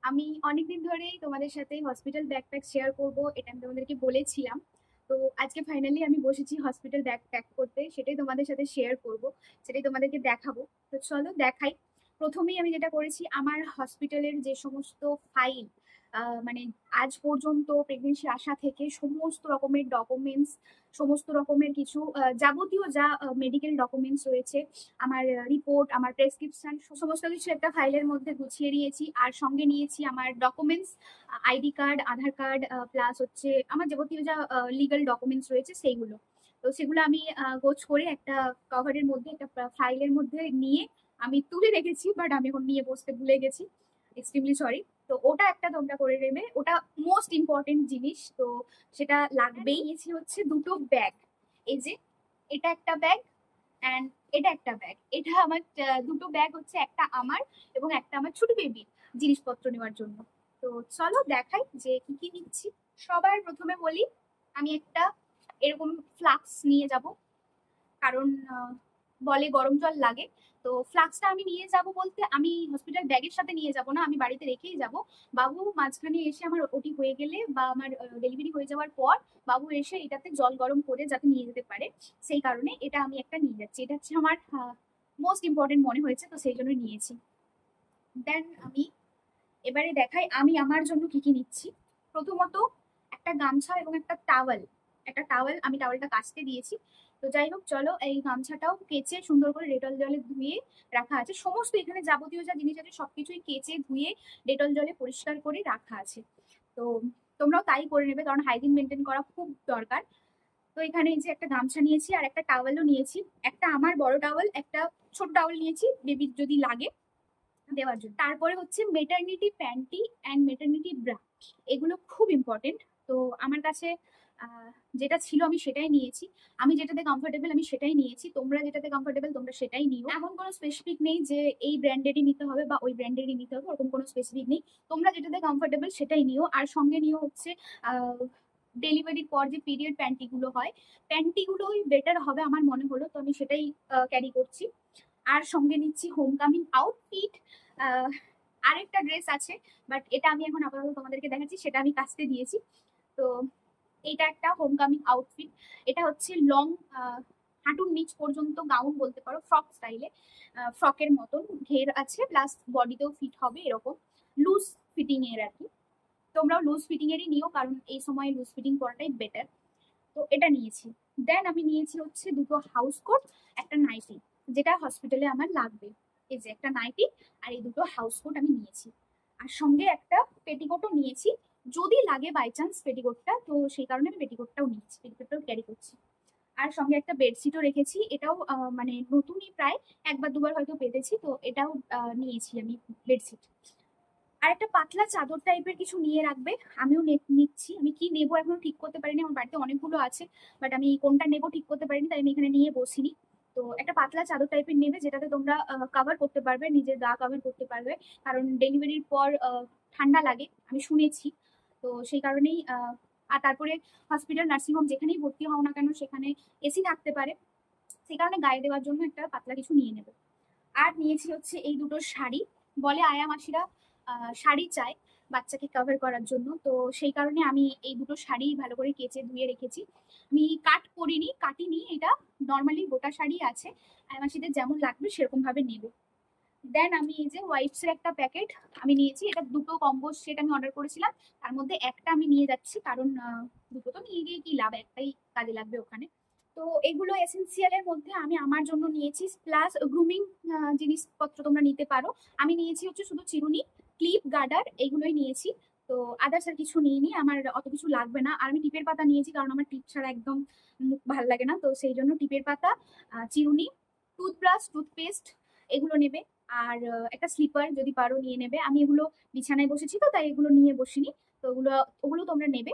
আমি অনেকদিন ধরেই তোমাদের সাথে হসপিটাল ব্যাকপ্যাক শেয়ার করব, এটা আমি তোমাদেরকে বলেছিলাম। তো আজকে ফাইনালি আমি বসেছি হসপিটাল ব্যাকপ্যাক করতে, সেটাই তোমাদের সাথে শেয়ার করব, সেটাই তোমাদেরকে দেখাবো। তো চলো দেখাই। প্রথমেই আমি যেটা করেছি, আমার হসপিটালের যে সমস্ত ফাইল, মানে আজ পর্যন্ত প্রেগনেন্সি আসা থেকে সমস্ত রকমের ডকুমেন্টস, সমস্ত রকমের কিছু যাবতীয় যা মেডিকেল ডকুমেন্টস রয়েছে, আমার রিপোর্ট, আমার প্রেসক্রিপশন, সমস্ত কিছু একটা ফাইলের মধ্যে গুছিয়ে নিয়েছি। আর সঙ্গে নিয়েছি আমার ডকুমেন্টস, আইডি কার্ড, আধার কার্ড, প্লাস হচ্ছে আমার যাবতীয় যা লিগাল ডকুমেন্টস রয়েছে সেইগুলো। তো সেগুলো আমি গোছ করে একটা কভারের মধ্যে, একটা ফাইলের মধ্যে নিয়ে আমি তুলে রেখেছি, বাট আমি এখন নিয়ে বসতে ভুলে গেছি, এক্সট্রিমলি সরি। তো ওটা একটা তোমরা করে নেবে, ওটা মোস্ট ইম্পর্টেন্ট জিনিস, তো সেটা লাগবেই। নিয়েছি হচ্ছে দুটো ব্যাগ, এই যে এটা একটা ব্যাগ, অ্যান্ড এটা একটা ব্যাগ। এটা আমার দুটো ব্যাগ হচ্ছে, একটা আমার এবং একটা আমার ছোট বেবির জিনিসপত্র নেওয়ার জন্য। তো চলো দেখাই যে কি কি নিচ্ছি। সবার প্রথমে বলি, আমি একটা এরকম ফ্লাক্স নিয়ে যাব, কারণ বলে গরম জল লাগে। তো ফ্লাক্সটা আমি নিয়ে যাব বলতে, আমি হসপিটাল ব্যাগের সাথে নিয়ে যাব না, আমি বাড়িতে রেখেই যাব। বাবু মাঝখানে এসে আমার ওটি হয়ে গেলে বা আমার ডেলিভারি হয়ে যাওয়ার পর বাবু এসে এটাতে জল গরম করে যাতে নিয়ে যেতে পারে, সেই কারণে এটা আমি একটা নিয়ে যাচ্ছি। এটা হচ্ছে আমার মোস্ট ইম্পর্টেন্ট মনে হয়েছে, তো সেই জন্য নিয়েছি। দেন আমি এবারে দেখাই আমি আমার জন্য কি কি নিচ্ছি। প্রথমত একটা গামছা এবং একটা টাওয়েল। একটা টাওয়েল, আমি টাওয়েলটা কাচতে দিয়েছি। তো যাই হোক, চলো এই গামছাটাও কেচে সুন্দর করে ডেটল জলে ধুয়ে রাখা আছে। সমস্ত এখানে যাবতীয় যা জিনিস আছে সবকিছুই কেচে ধুয়ে ডেটল জলে পরিষ্কার করে রাখা আছে। তো তোমরাও তাই করে নেবে, কারণ হাইজিন মেনটেন করা খুব দরকার। তো এখানে এই যে একটা গামছা নিয়েছি আর একটা টাওয়েলও নিয়েছি। একটা আমার বড় টাওয়েল, একটা ছোট টাওয়েল নিয়েছি বেবির যদি লাগে দেওয়ার জন্য। তারপরে হচ্ছে maternity panty and maternity bra, এগুলো খুব ইম্পর্টেন্ট। তো আমার কাছে যেটা ছিল আমি সেটাই নিয়েছি। আমি যেটাতে কমফোর্টেবল আমি সেটাই নিয়েছি, তোমরা যেটাতে কমফোর্টেবল তোমরা সেটাই নিও। এমন কোনো স্পেসিফিক নেই যে এই ব্র্যান্ডেরই নিতে হবে বা ওই ব্র্যান্ডেরই নিতে হবে, ওরকম কোনো স্পেসিফিক নেই। তোমরা যেটাতে কমফোর্টেবল সেটাই নিও। আর সঙ্গে নিও হচ্ছে ডেলিভারির পর যে পিরিয়ড প্যান্টিগুলো হয়, প্যান্টিগুলোই বেটার হবে আমার মনে হলো, তো আমি সেটাই ক্যারি করছি। আর সঙ্গে নিচ্ছি হোমকামিং আউটফিট। আরেকটা ড্রেস আছে, বাট এটা আমি এখন আপাতত তোমাদেরকে দেখাচ্ছি, সেটা আমি কাচতে দিয়েছি। তো এইটা একটা হোমকামিং আউটফিট। এটা হচ্ছে লং, হাঁটুর নিচ পর্যন্ত গাউন বলতে পারো, ফ্রক স্টাইলে, ফ্রকের মতন ঘের আছে, প্লাস বডিতেও ফিট হবে এরকম, লুজ ফিটিং এর আর কি। তোমরাও লুজ ফিটিং এরই নিও, কারণ এই সময় লুজ ফিটিং করাটাই বেটার। তো এটা নিয়েছি। দেন আমি নিয়েছি হচ্ছে দুটো হাউস কোট, একটা নাইটি, যেটা হসপিটালে আমার লাগবে। এই যে একটা নাইটি আর এই দুটো হাউস কোট আমি নিয়েছি। আর সঙ্গে একটা পেটিকোটও নিয়েছি, যদি লাগে বাই চান্স পেটিকোটটা, তো সেই কারণে আমি পেটিকোটটাও নিয়েছি, পেটিকোটটাও ক্যারি করছি। আর সঙ্গে একটা বেডশিটও রেখেছি, এটাও মানে নতুনই, প্রায় একবার দুবার হয়তো পেতেছি, তো এটাও নিয়েছি আমি, বেডশিট। আর একটা পাতলা চাদর টাইপের কিছু নিয়ে রাখবে, আমিও নিচ্ছি। আমি কি নেবো এখনো ঠিক করতে পারিনি, আমার বাড়িতে অনেকগুলো আছে, বাট আমি কোনটা নেবো ঠিক করতে পারিনি, তাই আমি এখানে নিয়ে বসিনি। তো একটা পাতলা চাদর টাইপের নেবে, যেটাতে তোমরা কাভার করতে পারবে, নিজের গা কাভার করতে পারবে, কারণ ডেলিভারির পর ঠান্ডা লাগে আমি শুনেছি। তো সেই কারণেই আর তারপরে হসপিটাল, নার্সিংহোম যেখানেই ভর্তি হও না কেন সেখানে এসি থাকতে পারে, সেই কারণে গায়ে দেওয়ার জন্য একটা পাতলা কিছু নিয়ে নেবে। আর নিয়েছি হচ্ছে এই দুটো শাড়ি। বলে আয়া মাসিরা শাড়ি চায় বাচ্চাকে কভার করার জন্য, তো সেই কারণে আমি এই দুটো শাড়ি ভালো করে কেচে ধুয়ে রেখেছি। আমি কাট করিনি, কাটিনি, এটা নর্মালি গোটা শাড়ি আছে, আয়া মাসিদের যেমন লাগবে সেরকম ভাবে নেবে। দেন আমি এই যে ওয়াইপস এর একটা প্যাকেট আমি নিয়েছি, এটা দুটো কম্বো সেট আমি অর্ডার করেছিলাম, তার মধ্যে একটা আমি নিয়ে যাচ্ছি, কারণ দুটো তো নিয়ে গিয়ে কি লাভ, একটাই কাজে লাগবে ওখানে। তো এগুলো এসেন্সিয়াল এর মধ্যে আমি আমার জন্য নিয়েছি, প্লাস গ্রুমিং জিনিসপত্র তোমরা নিতে পারো। আমি নিয়েছি হচ্ছে শুধু চিরুনি, ক্লিপ, গার্ডার, এইগুলোই নিয়েছি। তো আদার্স আর কিছু নিইনি, আমার অত কিছু লাগবে না। আর আমি টিপের পাতা নিয়েছি, কারণ আমার টিপ ছাড়া একদম মুখ ভালো লাগে না, তো সেই জন্য টিপের পাতা, চিরুনি, টুথব্রাশ, টুথপেস্ট, এগুলো নেবে। আর একটা স্লিপার যদি পারো নিয়ে নেবে। আমি এগুলো বিছানায় বসেছি তো তাই এগুলো নিয়ে বসিনি, তো ওগুলো ওগুলো তোমরা নেবে।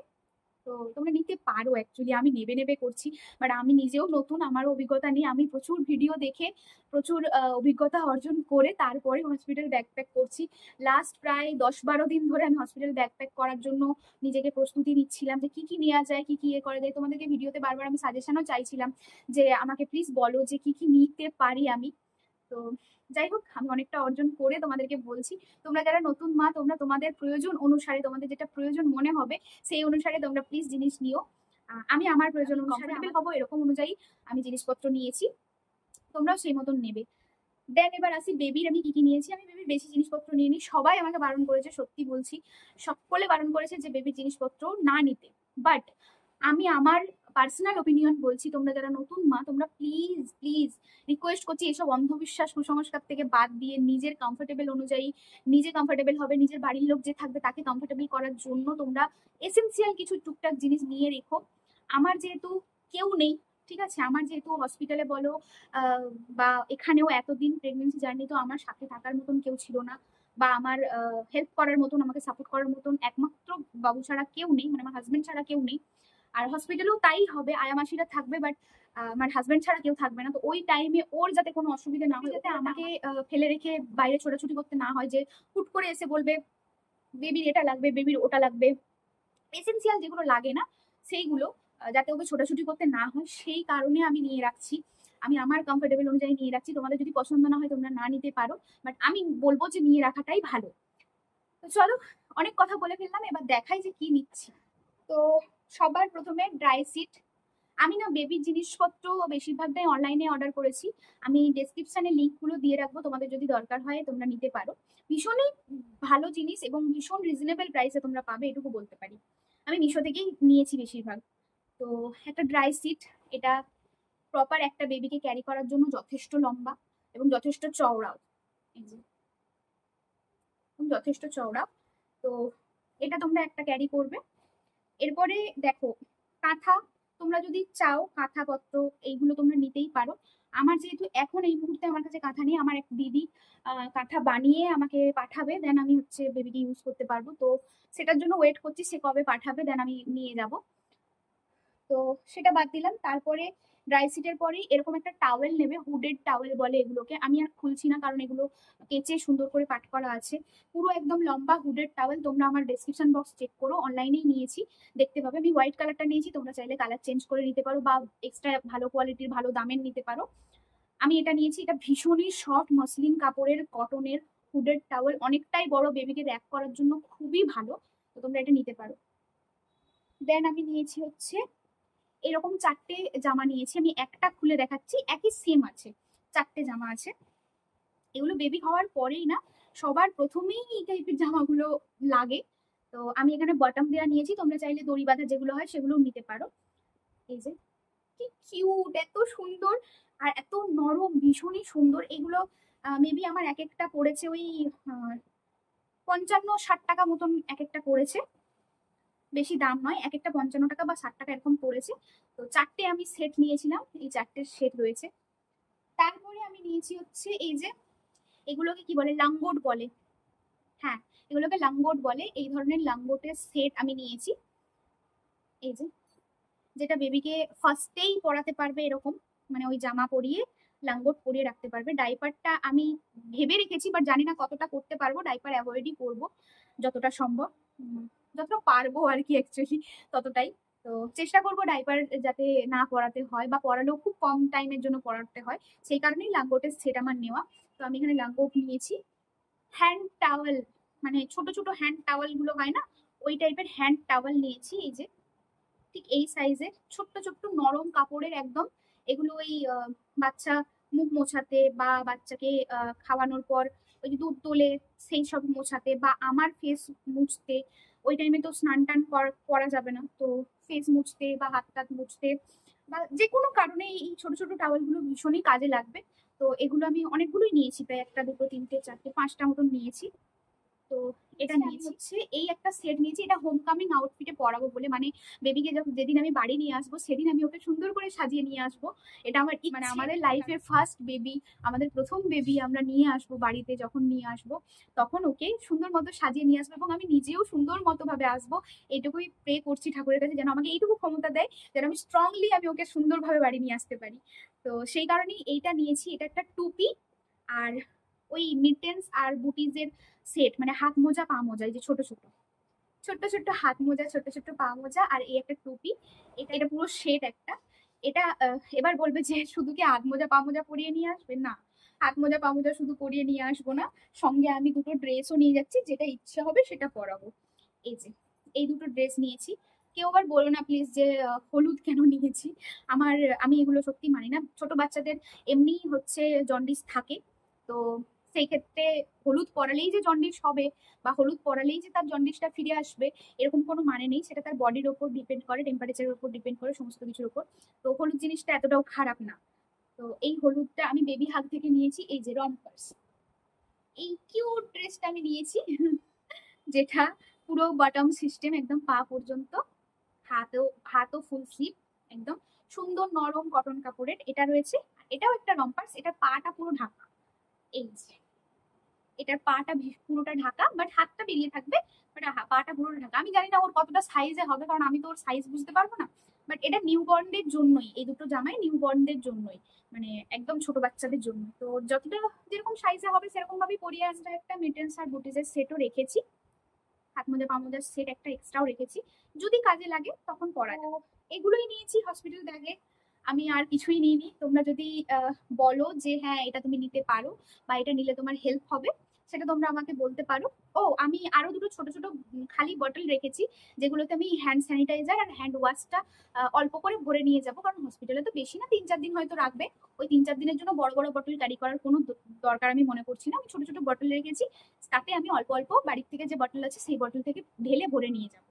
তো তোমরা নিতে পারো, অ্যাকচুয়ালি আমি নেবে নেবে করছি, বাট আমি নিজেও নতুন, আমারও অভিজ্ঞতা নেই। আমি প্রচুর ভিডিও দেখে, প্রচুর অভিজ্ঞতা অর্জন করে তারপরে হসপিটাল ব্যাকপ্যাক করছি। লাস্ট প্রায় 10-12 দিন ধরে আমি হসপিটাল ব্যাকপ্যাক করার জন্য নিজেকে প্রস্তুতি নিচ্ছিলাম, যে কি কি নেওয়া যায়, কি কি করা যায়। তোমাদেরকে ভিডিওতে বারবার আমি সাজেশনও চাইছিলাম যে আমাকে প্লিজ বলো যে কি কি নিতে পারি আমি। তো যাই হোক, আমি অনেকটা অর্জন করে তোমাদেরকে বলছি, তোমরা যারা নতুন মা তোমরা তোমাদের প্রয়োজন অনুসারে, তোমাদের যেটা প্রয়োজন মনে হবে সেই অনুসারে তোমরা প্লিজ জিনিস নিও। আমি আমার প্রয়োজন অনুসারে কমফোর্টেবল হবো এরকম অনুযায়ী আমি জিনিসপত্র নিয়েছি, তোমরাও সেই মতন নেবে। দেন এবার আসি বেবির আমি কি কি নিয়েছি। আমি বেবির বেশি জিনিসপত্র নিইনি, সবাই আমাকে বারণ করেছে, সত্যি বলছি সকলে বারণ করেছে যে বেবির জিনিসপত্র না নিতে। বাট আমি আমার পার্সোনাল ওপিনিয়ন বলছি, তোমরা যারা নতুন মা তোমরা প্লিজ প্লিজ রিকোয়েস্ট করছি এসব অন্ধবিশ্বাস কুসংস্কার থেকে বাদ দিয়ে নিজের কমফোর্টেবল অনুযায়ী নিজে কমফোর্টেবল হবে, নিজের বাড়ির লোক যে থাকবে তাকে কমফোর্টেবল করার জন্য তোমরা এসেন্সিয়াল কিছু টুকটাক জিনিস নিয়ে রেখো। আমার যেহেতু কেউ নেই, ঠিক আছে, আমার যেহেতু হসপিটালে বলো বা এখানেও এতদিন প্রেগনেন্সি জার্নি তো আমার সাথে থাকার মতন কেউ ছিল না, বা আমার হেল্প করার মতন আমাকে সাপোর্ট করার মতন একমাত্র বাবু ছাড়া কেউ নেই, মানে আমার হাজবেন্ড ছাড়া কেউ নেই। আর হসপিটালেও তাই হবে, আয়া মাসিরা থাকবে, বাট আমার হাজবেন্ড ছাড়া কেউ থাকবে না। তো ওই টাইমে ওর যাতে কোনো অসুবিধা না হয়, যাতে আমাকে ফেলে রেখে বাইরে ছোটাছুটি করতে না হয়, যে হুট করে এসে বলবে বেবির এটা লাগবে বেবির ওটা লাগবে, এসেন্সিয়াল যেগুলো লাগে না সেইগুলো যাতে ওকে ছোটাছুটি করতে না হয়, সেই কারণে আমি নিয়ে রাখছি। আমি আমার কমফোর্টেবল অনুযায়ী নিয়ে রাখছি, তোমাদের যদি পছন্দ না হয় তোমরা না নিতে পারো, বাট আমি বলবো যে নিয়ে রাখাটাই ভালো। তো চলো, অনেক কথা বলে ফেললাম, এবার দেখাই যে কি নিচ্ছি। তো সবার প্রথমে ড্রাই সিট। আমি না বেবির জিনিসপত্র বেশিরভাগটাই অনলাইনে অর্ডার করেছি, আমি ডেসক্রিপশনে লিঙ্কগুলো দিয়ে রাখবো, তোমাদের যদি দরকার হয় তোমরা নিতে পারো। ভীষণই ভালো জিনিস এবং ভীষণ রিজনেবল প্রাইসে তোমরা পাবে, এটুকু বলতে পারি। আমি মিশো থেকেই নিয়েছি বেশিরভাগ। তো একটা ড্রাই সিট, এটা প্রপার একটা বেবিকে ক্যারি করার জন্য যথেষ্ট লম্বা এবং যথেষ্ট চওড়াও, এই যে যথেষ্ট চওড়া। তো এটা তোমরা একটা ক্যারি করবে। এরপরে দেখো কাঁথা, তোমরা যদি চাও কাঁথা পত্র এইগুলো তোমরা নিতেই পারো। আমার যেহেতু এখন এই মুহূর্তে আমার কাছে কাঁথা নেই, আমার এক দিদি কাঁথা বানিয়ে আমাকে পাঠাবে, দেন আমি হচ্ছে বেবিকে ইউজ করতে পারবো। তো সেটার জন্য ওয়েট করছি, সে কবে পাঠাবে দেন আমি নিয়ে যাব। তো সেটা বাদ দিলাম। তারপরে ড্রাই সিটের পরেই এরকম একটা টাওয়েল নেবে, হুডেড টাওয়েল বলে এগুলোকে, আমি আর খুলছি না কারণ এগুলো কেচে সুন্দর করে পাট করা আছে। পুরো একদম লম্বা হুডেড টাওয়েল, তোমরা আমার ডেসক্রিপশন বক্স চেক করো, অনলাইনেই নিয়েছি, দেখতে পাবে। আমি হোয়াইট কালারটা নিয়েছি, তোমরা চাইলে কালার চেঞ্জ করে নিতে পারো বা এক্সট্রা ভালো কোয়ালিটির ভালো দামের নিতে পারো। আমি এটা নিয়েছি, এটা ভীষণই সফট মসলিন কাপড়ের কটনের হুডেড টাওয়েল, অনেকটাই বড়, বেবিকে র্যাপ করার জন্য খুবই ভালো। তো তোমরা এটা নিতে পারো। দেন আমি নিয়েছি হচ্ছে এরকম চারটে জামা নিয়েছি, আমি একটা খুলে দেখাচ্ছি, একই সেম আছে, চারটে জামা আছে। এগুলো বেবি হওয়ার পরেই না সবার প্রথমেই এই টাইপের জামাগুলো লাগে। তো আমি এখানে বটম দেওয়া নিয়েছি, তোমরা চাইলে দড়ি বাঁধা যেগুলো হয় সেগুলোও নিতে পারো। এই যে কি কিউট, এত সুন্দর আর এত নরম, ভীষণই সুন্দর এগুলো। মেবি আমার এক একটা পড়েছে ওই 55-60 টাকা মতন এক একটা পড়েছে, বেশি দাম নয়, এক একটা 55 টাকা বা 60 টাকা এরকম পড়েছে। তো চারটে আমি সেট নিয়েছিলাম, এই চারটে সেট রয়েছে। তারপরে আমি নিয়েছি হচ্ছে এই যে এগুলোকে কি বলে, লাঙ্গোট বলে, হ্যাঁ এগুলোকে লাঙ্গোট বলে, এই ধরনের লাঙ্গোটের সেট আমি নিয়েছি। এই যে যেটা বেবিকে ফার্স্টেই পরাতে পারবে এরকম, মানে ওই জামা পরিয়ে লাঙ্গোট পরিয়ে রাখতে পারবে। ডাইপারটা আমি ভেবে রেখেছি, বাট জানি না কতটা করতে পারবো, ডাইপার অ্যাভয়েডই করবো যতটা সম্ভব, যতটা পারবো আর কি অ্যাকচুয়ালি ততটাই। তো চেষ্টা করবো ডাইপার যাতে না পরাতে হয়, বা পরালেও খুব কম টাইমের জন্য পরাতে হয়, সেই কারণেই লাঙ্গোটের সেট আমার নেওয়া। তো আমি এখানে লাঙ্গোট নিয়েছি। হ্যান্ড টাওয়েল, মানে ছোট ছোট হ্যান্ড টাওয়েল গুলো হয় না, ওই টাইপের হ্যান্ড টাওয়েল নিয়েছি। এই যে ঠিক এই সাইজের ছোট্ট ছোট্ট নরম কাপড়ের একদম, এগুলো ওই বাচ্চা মুখ মোছাতে বা বাচ্চাকে খাওয়ানোর পর ওই যে দুধ তোলে সেই সব মোছাতে, বা আমার ফেস মুছতে, ওই টাইমে তো স্নান টান করা যাবে না, তো ফেস মুছতে বা হাত টাত মুছতে বা যে কোনো কারণে এই ছোট ছোট টাওয়েলগুলো ভীষণই কাজে লাগবে। তো এগুলো আমি অনেকগুলোই নিয়েছি, প্রায় একটা দুটো তিনটে চারটে পাঁচটা মতন নিয়েছি। তো এটা নিয়েছি হচ্ছে এই একটা সেট নিয়েছি, এটা হোম কামিং আউটফিটে পরাবো বলে, মানে বেবিকে যখন যেদিন আমি বাড়ি নিয়ে আসবো সেদিন আমি ওকে সুন্দর করে সাজিয়ে নিয়ে আসবো। এটা আমার মানে আমাদের লাইফের ফার্স্ট বেবি, আমাদের প্রথম বেবি আমরা নিয়ে আসবো বাড়িতে, যখন নিয়ে আসবো তখন ওকে সুন্দর মতো সাজিয়ে নিয়ে আসবো, এবং আমি নিজেও সুন্দর মতো ভাবে আসবো। এইটুকুই প্রে করছি ঠাকুরের কাছে যেন আমাকে এইটুকু ক্ষমতা দেয়, যেন আমি স্ট্রংলি আমি ওকে সুন্দরভাবে বাড়ি নিয়ে আসতে পারি। তো সেই কারণেই এইটা নিয়েছি। এটা একটা টুপি আর ওই মিটেন্স আর বুটিজের সেট, মানে হাত মোজা পা মোজা, এই যে ছোট ছোট ছোট্ট ছোট্ট হাত মোজা ছোট্ট ছোট্ট পা মোজা আর এই একটা টুপি, এটা এটা পুরো সেট একটা। এটা এবার বলবে যে শুধু কি হাত মোজা পা মোজা পরিয়ে নিয়ে আসবে, না, হাত মোজা পা মোজা শুধু পরিয়ে নিয়ে আসবো না, সঙ্গে আমি দুটো ড্রেসও নিয়ে যাচ্ছি, যেটা ইচ্ছা হবে সেটা পরাবো। এই যে এই দুটো ড্রেস নিয়েছি। কেউ আবার বলো না প্লিজ যে হলুদ কেন নিয়েছি। আমার আমি এগুলো সত্যি মানি না। ছোট বাচ্চাদের এমনি হচ্ছে জন্ডিস থাকে, তো সেই ক্ষেত্রে হলুদ পরালেই যে জন্ডিস হবে বা হলুদ পরালেই যে তার জন্ডিসটা ফিরে আসবে এরকম কোনো মানে নেই। সেটা তার বডির ওপর ডিপেন্ড করে, টেম্পারেচারের উপর ডিপেন্ড করে, সমস্ত কিছুর উপর। তো হলুদ জিনিসটা এতটাও খারাপ না। তো এই হলুদটা আমি বেবি হাগ থেকে নিয়েছি, এই যে রম্পার্স, এই কিউট ড্রেসটা আমি নিয়েছি যেটা পুরো বটম সিস্টেম একদম পা পর্যন্ত, হাতও হাতও ফুল স্লিভ, একদম সুন্দর নরম কটন কাপড়ের এটা রয়েছে। এটাও একটা রম্পার্স, এটার পাটা পুরো ঢাকা। এই যে এটার পাটা পুরোটা ঢাকা, বাট হাতটা বেরিয়ে থাকবে, বাট পাটা পুরো ঢাকা। আমি জানি না ওর কতটা সাইজে হবে, কারণ আমি তো ওর সাইজ বুঝতে পারবো না। বাট এটা নিউ বর্নদের জন্যই, এই দুটো জামাই নিউ বর্নদের জন্যই, মানে একদম ছোট বাচ্চাদের জন্য। তো যতটা যেরকম সাইজে হবে সেরকম ভাবেই পরিয়ে আসবে। একটা মিটেন্স আর বুটিজের সেটও রেখেছি, হাত মোজা পা মোজার সেট একটা এক্সট্রাও রেখেছি, যদি কাজে লাগে তখন পরা যাবে। এগুলোই নিয়েছি হসপিটাল ব্যাগে, আমি আর কিছুই নিইনি। তোমরা যদি বলো যে হ্যাঁ এটা তুমি নিতে পারো বা এটা নিলে তোমার হেল্প হবে, সেটা তোমরা আমাকে বলতে পারো। ও আমি আরো দুটো ছোট ছোট খালি বটল রেখেছি, যেগুলোতে আমি হ্যান্ড স্যানিটাইজার আর হ্যান্ড ওয়াশটা অল্প করে ভরে নিয়ে যাবো, কারণ হসপিটালে তো বেশি না, 3-4 দিন হয়তো রাখবে। ওই 3-4 দিনের জন্য বড় বড় বটল ক্যারি করার কোনো দরকার আমি মনে করছি না। আমি ছোট ছোট বটল রেখেছি, তাতে আমি অল্প অল্প বাড়ির থেকে যে বটল আছে সেই বটল থেকে ঢেলে ভরে নিয়ে যাব।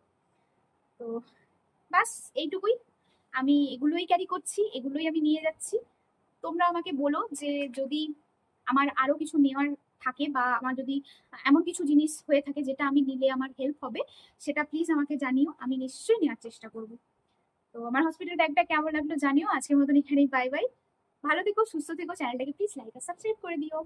তো বাস এইটুকুই, আমি এগুলোই ক্যারি করছি, এগুলোই আমি নিয়ে যাচ্ছি। তোমরা আমাকে বলো যে যদি আমার আরো কিছু নেওয়ার থাকে বা আমার যদি এমন কিছু জিনিস হয়ে থাকে যেটা আমি নিলে আমার হেল্প হবে, সেটা প্লিজ আমাকে জানিও, আমি নিশ্চয়ই নেওয়ার চেষ্টা করব। তো আমার হসপিটাল ব্যাগটা কেমন লাগলো জানিও। আজকের মতন এখানেই বাই বাই। ভালো থেকো, সুস্থ থেকো, চ্যানেলটাকে প্লিজ লাইক আর সাবস্ক্রাইব করে দিও।